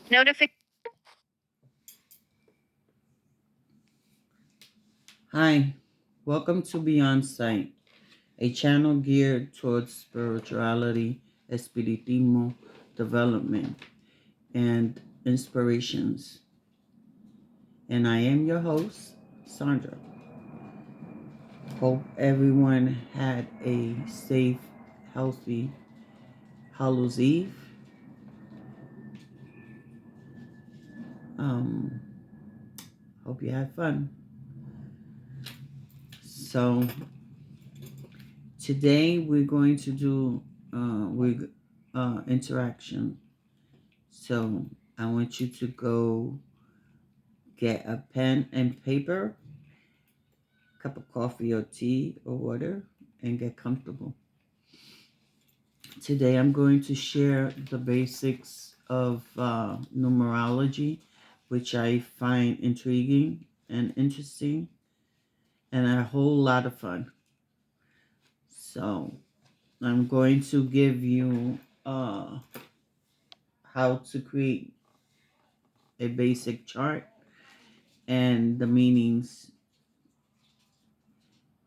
Notification. Hi, welcome to Beyond Sight, a channel geared towards spirituality, espiritismo, development, and inspirations. And I am your host, Sandra. Hope everyone had a safe, healthy Hallows Eve. Um, Hope you had fun. So today we're going to do interaction. So I want you to go get a pen and paper, cup of coffee or tea or water, and get comfortable. Today I'm going to share the basics of numerology, which I find intriguing and interesting and a whole lot of fun. So I'm going to give you how to create a basic chart and the meanings.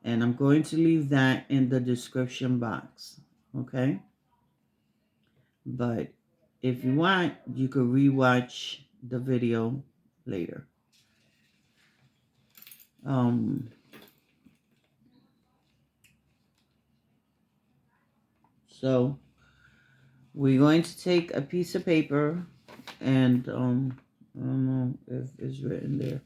And I'm going to leave that in the description box. Okay? But if you want, you could rewatch the video later. Um, so we're going to take a piece of paper and I don't know if it's written there.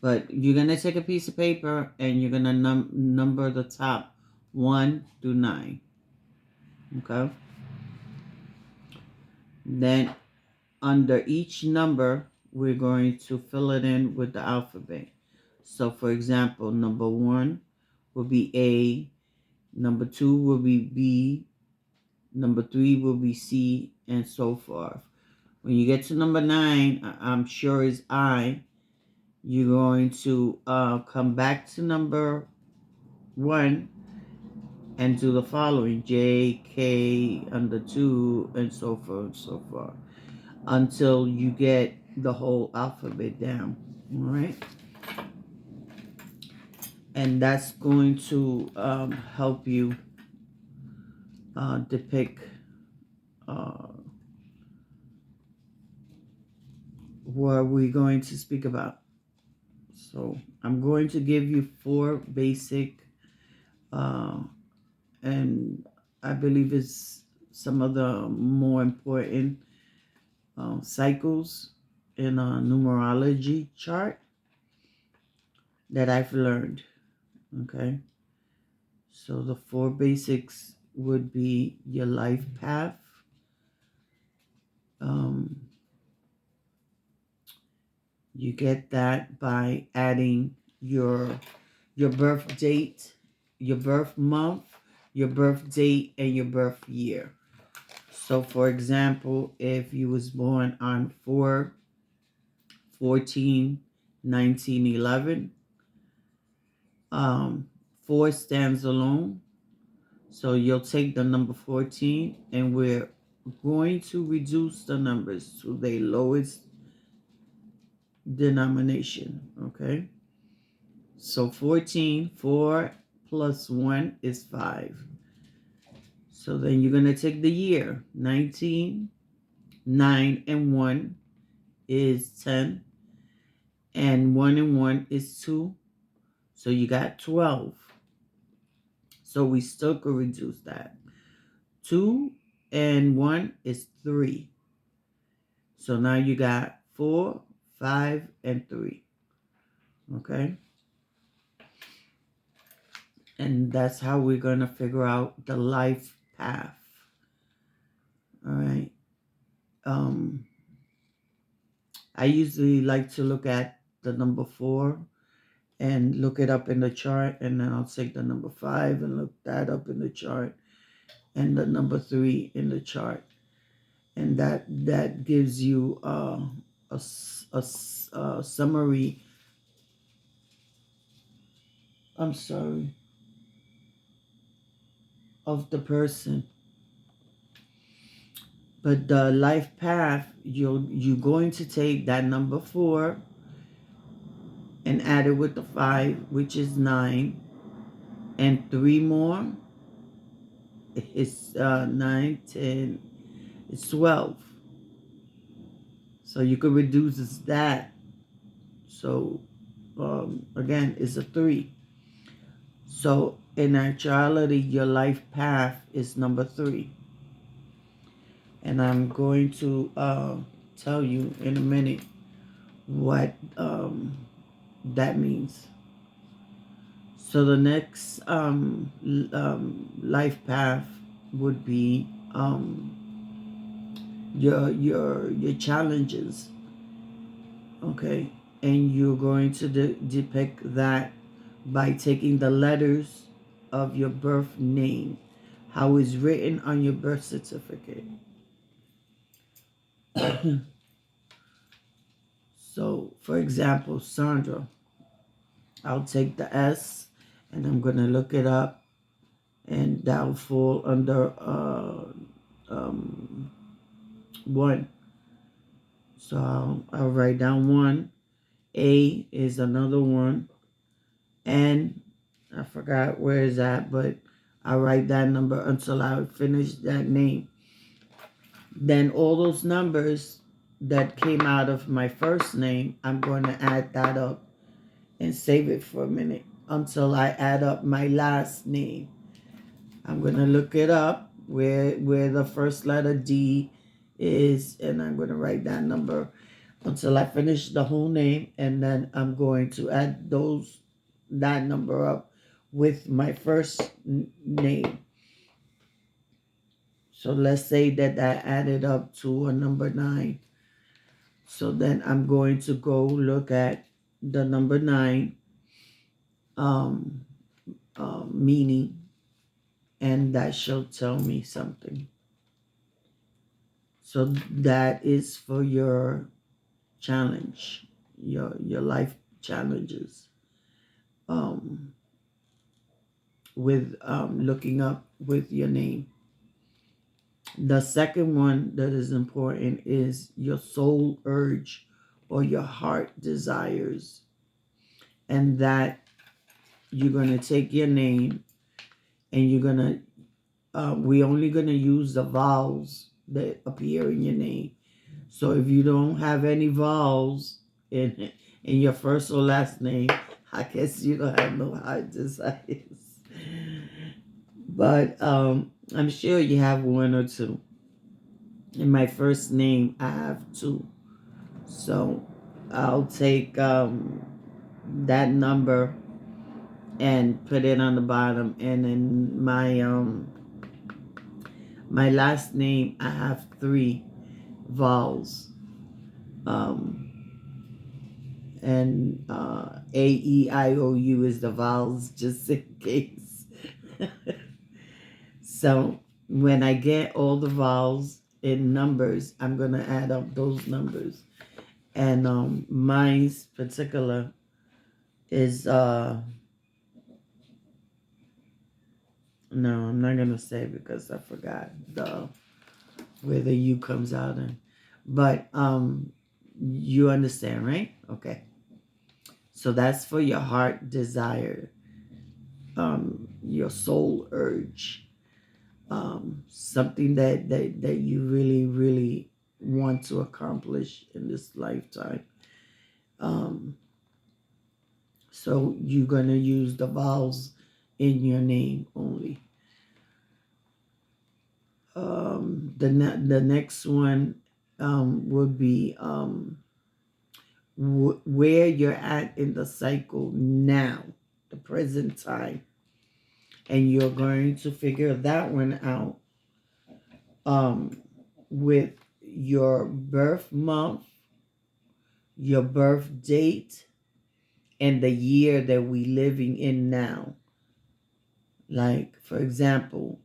But you're gonna take a piece of paper and you're gonna number the top 1 through 9. Okay? Then under each number, we're going to fill it in with the alphabet. So for example, number 1 will be A, number 2 will be B, number 3 will be C, and so forth. When you get to number 9, I'm sure is I, you're going to come back to number 1 and do the following: J, K, under 2, and so forth and so forth, until you get the whole alphabet down. All right? And that's going to help you depict uh, what we're going to speak about. So I'm going to give you 4 basic, uh, and I believe it's some of the more important cycles in a numerology chart that I've learned. Okay. So the 4 basics would be your life path. Um, you get that by adding your birth date, your birth month, your birth date, and your birth year. So for example, if you was born on 4/14/1911, 4 stands alone. So you'll take the number 14 and we're going to reduce the numbers to their lowest denomination. Okay. So 14, 4 plus 1 is 5. So then you're going to take the year. 19, 9 and 1 is 10. And 1 and 1 is 2. So you got 12. So we still could reduce that. 2 and 1 is 3. So now you got 4, 5, and 3. Okay? And that's how we're going to figure out the life path. All right? I usually like to look at the number 4 and look it up in the chart, and then I'll take the number 5 and look that up in the chart, and the number 3 in the chart. And that gives you a summary. I'm sorry, of the person. But the life path, you're going to take that number 4 and add it with the 5, which is 9, and 3 more. It's 9, 10, it's 12. So you could reduce that. So again, it's a 3. So in actuality, your life path is number 3. And I'm going to tell you in a minute what that means. So the next life path would be your challenges, okay, and you're going to depict that by taking the letters of your birth name, how it's written on your birth certificate. So, for example, Sandra, I'll take the S and I'm going to look it up, and that will fall under 1. So I'll write down 1. A is another 1. And I forgot where is that, but I'll write that number until I finish that name. Then all those numbers that came out of my first name, I'm going to add that up and save it for a minute until I add up my last name. I'm going to look it up where the first letter D is, and I'm going to write that number until I finish the whole name, and then I'm going to add that number up with my first name. So let's say that I added up to a number 9. So then I'm going to go look at the number 9 meaning, and that shall tell me something. So that is for your challenge, your life challenges, with looking up with your name. The second one that is important is your soul urge or your heart desires, and that you're going to take your name and you're going to we're only going to use the vowels that appear in your name. So if you don't have any vowels in your first or last name, I guess you don't have no heart desires. But I'm sure you have 1 or 2. In my first name, I have 2. So I'll take that number and put it on the bottom. And in my last name, I have 3 vowels. And A-E-I-O-U is the vowels, just in case. So when I get all the vowels in numbers, I'm going to add up those numbers. And mine's particular is no, I'm not gonna say because I forgot where the U comes out in. But you understand, right? Okay. So that's for your heart desire, your soul urge, something that you really, really want to accomplish in this lifetime. So you're gonna use the vowels in your name only. The next one would be where you're at in the cycle now, the present time, and you're going to figure that one out with your birth month, your birth date, and the year that we living in now. Like, for example,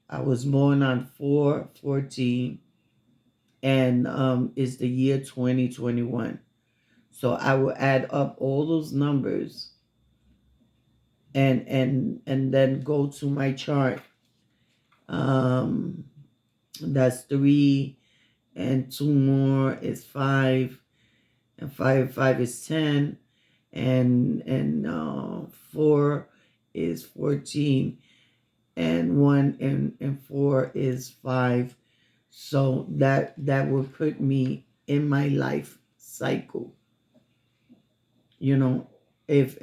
I was born on 4/14, and it's the year 2021. So I will add up all those numbers and then go to my chart. That's 3 and two more is five, and five is 10, and four is 14, and one and four is five. So that would put me in my life cycle. You know, if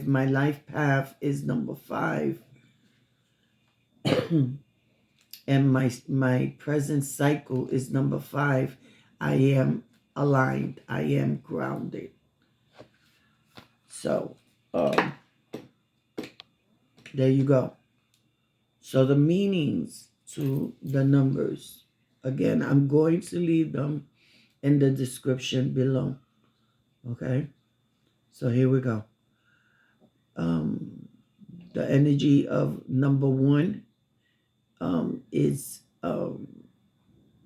my life path is number five, and my present cycle is number five, I am aligned. I am grounded. So there you go. So the meanings to the numbers, again, I'm going to leave them in the description below. Okay, so here we go. The energy of number one is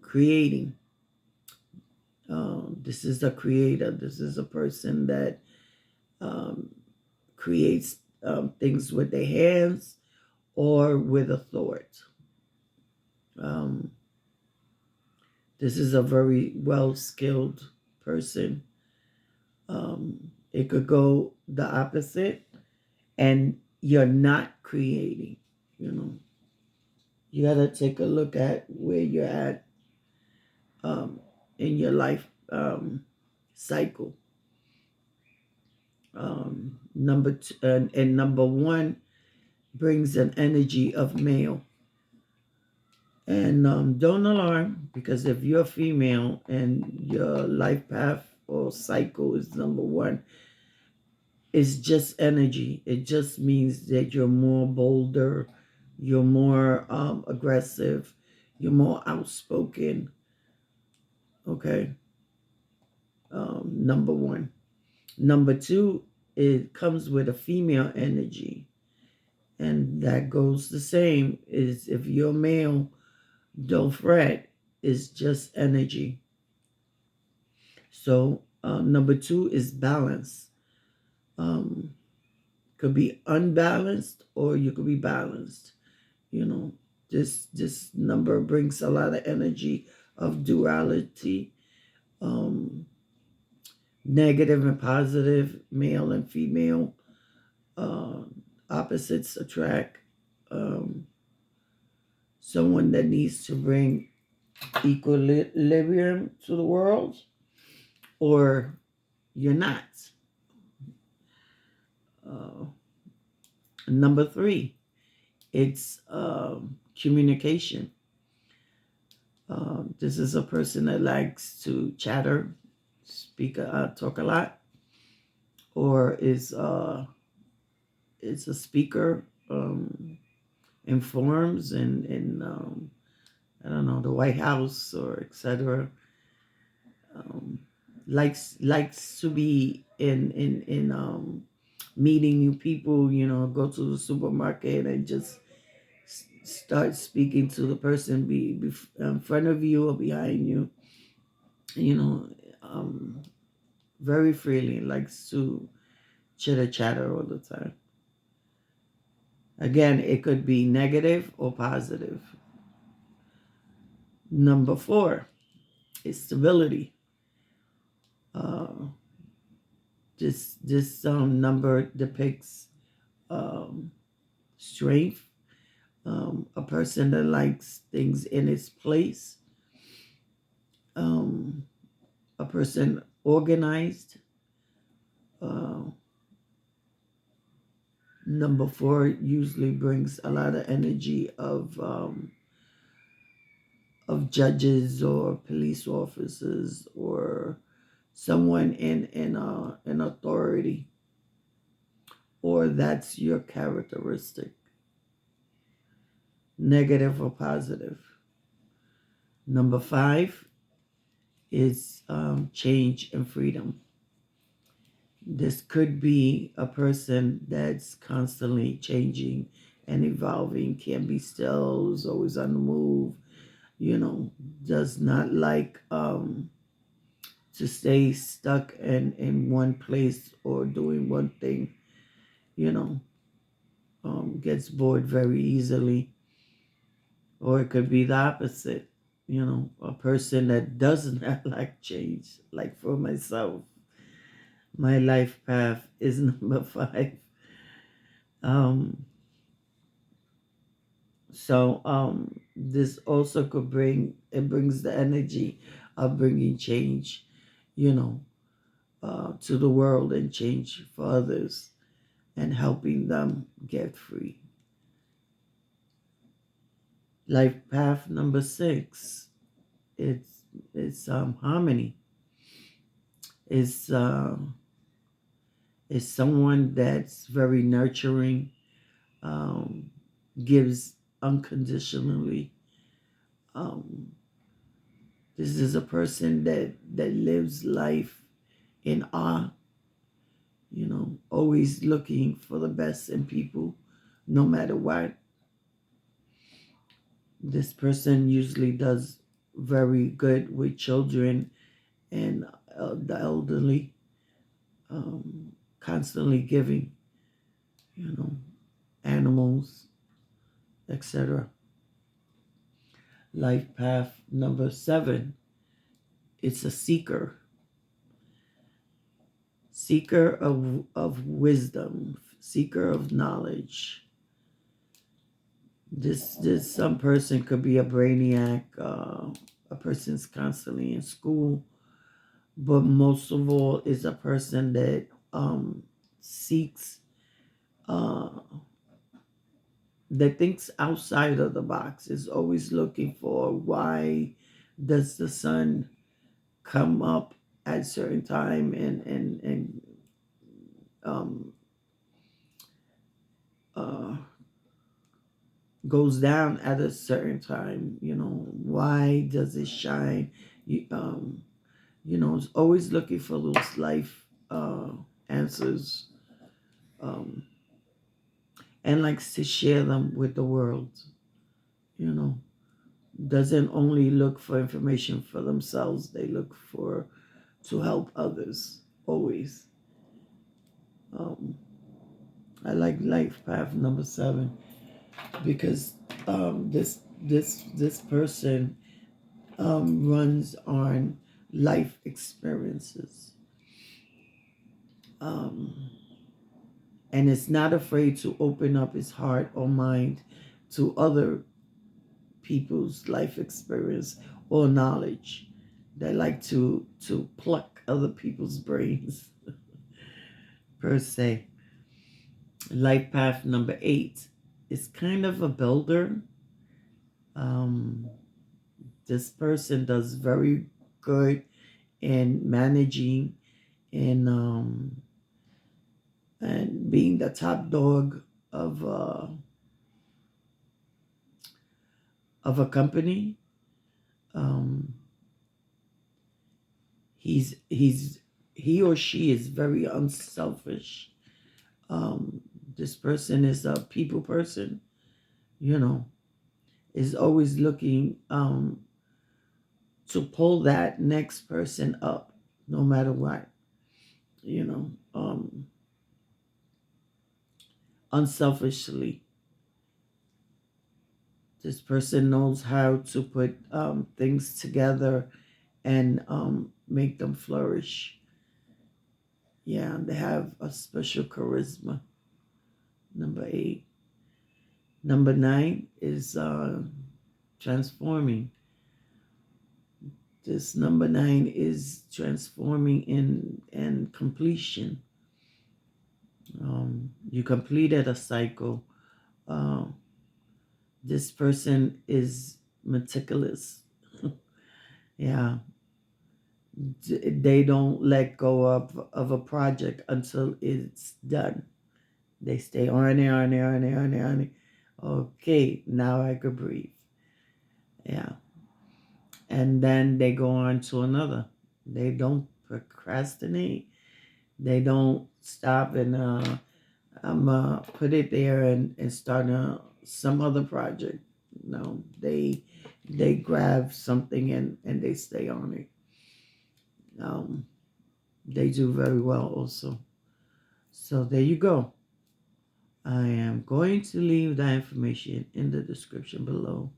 creating. This is a creator. This is a person that um, creates things with their hands or with a thought. Um, this is a very well skilled person. It could go the opposite, and you're not creating. You know, you got to take a look at where you're at um, in your life cycle. Number two, and number one brings an energy of male. And don't alarm, because if you're female and your life path or cycle is number one, it's just energy. It just means that you're more bolder, you're more aggressive, you're more outspoken. Okay, number one. Number two, it comes with a female energy, and that goes the same. Is if you're male, don't fret. It's just energy. So number two is balance. Um, could be unbalanced or you could be balanced. You know, this number brings a lot of energy of duality, um, negative and positive, male and female, uh, opposites attract. Um, someone that needs to bring equilibrium to the world, or you're not. Uh, Number three, it's communication. This is a person that likes to chatter, talk a lot, or is a speaker, informs and I don't know, the White House or etc. Um, likes to be in meeting new people. You know, go to the supermarket and just start speaking to the person be in front of you or behind you. You know, um, very freely, likes to chitter chatter all the time. Again, it could be negative or positive. Number four is stability. Uh, this number depicts um, strength. A person that likes things in its place. Um, a person organized. Uh, Number four usually brings a lot of energy of judges or police officers or someone in authority, or that's your characteristic, negative or positive. Number five is change and freedom. This could be a person that's constantly changing and evolving, can't be still, is always on the move, you know, does not like to stay stuck in one place or doing one thing, you know, gets bored very easily. Or it could be the opposite. a person that does not like change. Like for myself, my life path is number 5. Um, this also could brings the energy of bringing change, you know, to the world and change for others and helping them get free. Life path number 6. It's harmony. It's is someone that's very nurturing, um, gives unconditionally. Um, this is a person that lives life in awe, always looking for the best in people, no matter what. This person usually does very good with children and the elderly, constantly giving, you know, animals, etc. Life path number 7, it's a seeker of wisdom, seeker of knowledge. This some person could be a brainiac, a person's constantly in school, but most of all is a person that seeks, uh, that thinks outside of the box, is always looking for why does the sun come up at a certain time and um, uh, goes down at a certain time. Why does it shine? You, um, it's always looking for those life answers, um, and likes to share them with the world. You know, doesn't only look for information for themselves; they look for to help others always. Um, I like life path number 7 because this person runs on life experiences, um, and is not afraid to open up his heart or mind to other people's life experience or knowledge. They like to pluck other people's brains per se. Life path number 8 is kind of a builder. Um, this person does very good in managing and being the top dog of a company. Um, he or she is very unselfish. Um, this person is a people person. You know, is always looking to pull that next person up, no matter what. You know, unselfishly. This person knows how to put things together and make them flourish. Yeah, they have a special charisma. Number 8. Number 9 is transforming. This number 9 is transforming in completion. You completed a cycle. Um, this person is meticulous. Yeah, they don't let go of a project until it's done. They stay on it, on it, on it, on it, on it. Okay, now I could breathe. Yeah. And then they go on to another. They don't procrastinate. They don't stop and put it there and start some other project. No, they grab something and they stay on it. Um, they do very well also. So there you go. I am going to leave that information in the description below.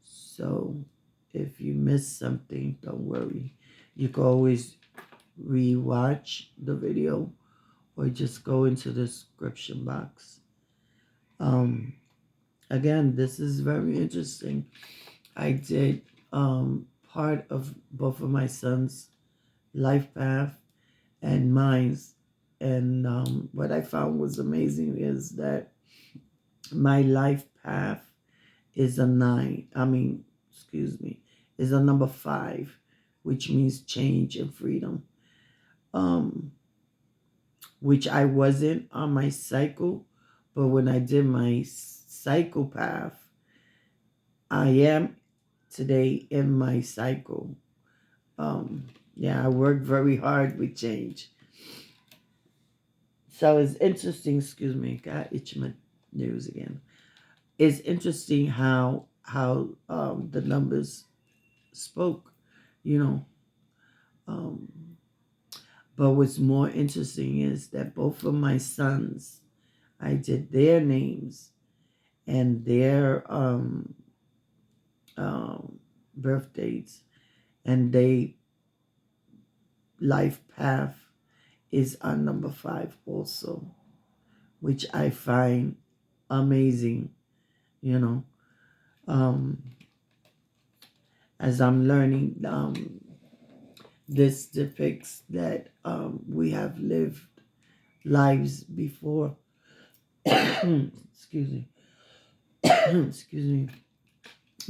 So If you miss something, don't worry. You can always rewatch the video or just go into the description box. Um, Again, this is very interesting. I did part of both of my sons' life path and mine's. And what I found was amazing is that my life path is a nine. Excuse me, is a number 5, which means change and freedom. Um, which I wasn't on my cycle, but when I did my cycle path, I am today in my cycle. Yeah, I work very hard with change. So it's interesting, excuse me, got itch my nose again. It's interesting how the numbers spoke, you know. Um, but what's more interesting is that both of my sons, I did their names and their um, birth dates, and they life path is on number 5 also, which I find amazing, you know. Um, as I'm learning, this depicts that we have lived lives before. Excuse me. Excuse me.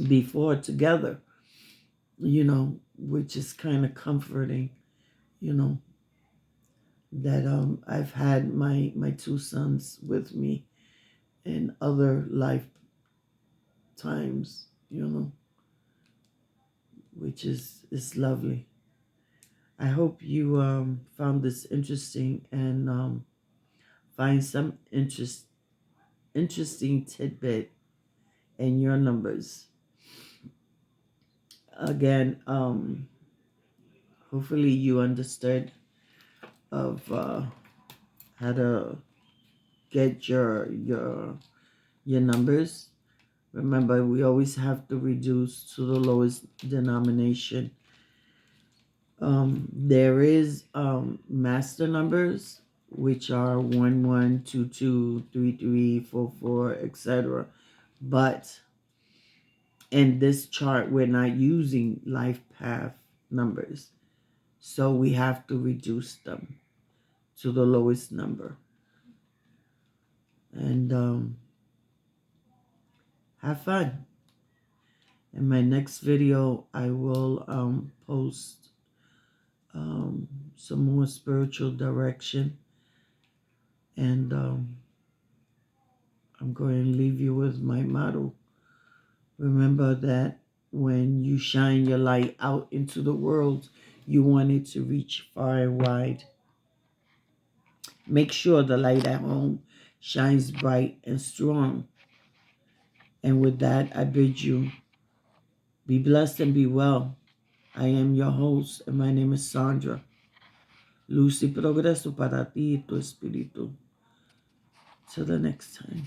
Before together, which is kind of comforting, you know, that I've had my 2 sons with me in other lifetimes, which is lovely. I hope you found this interesting and find some interesting tidbit in your numbers. Again, hopefully you understood of how to get your numbers. Remember, we always have to reduce to the lowest denomination. There is master numbers, which are 1 1, 2 2, 3 3, 4 4, etc. But in this chart, we're not using life path numbers. So we have to reduce them to the lowest number. And have fun. In my next video, I will post some more spiritual direction. And I'm going to leave you with my motto. Remember that when you shine your light out into the world, you want it to reach far and wide. Make sure the light at home shines bright and strong. And with that, I bid you be blessed and be well. I am your host, and my name is Sandra. Luz y progreso para ti y tu espíritu. Till the next time.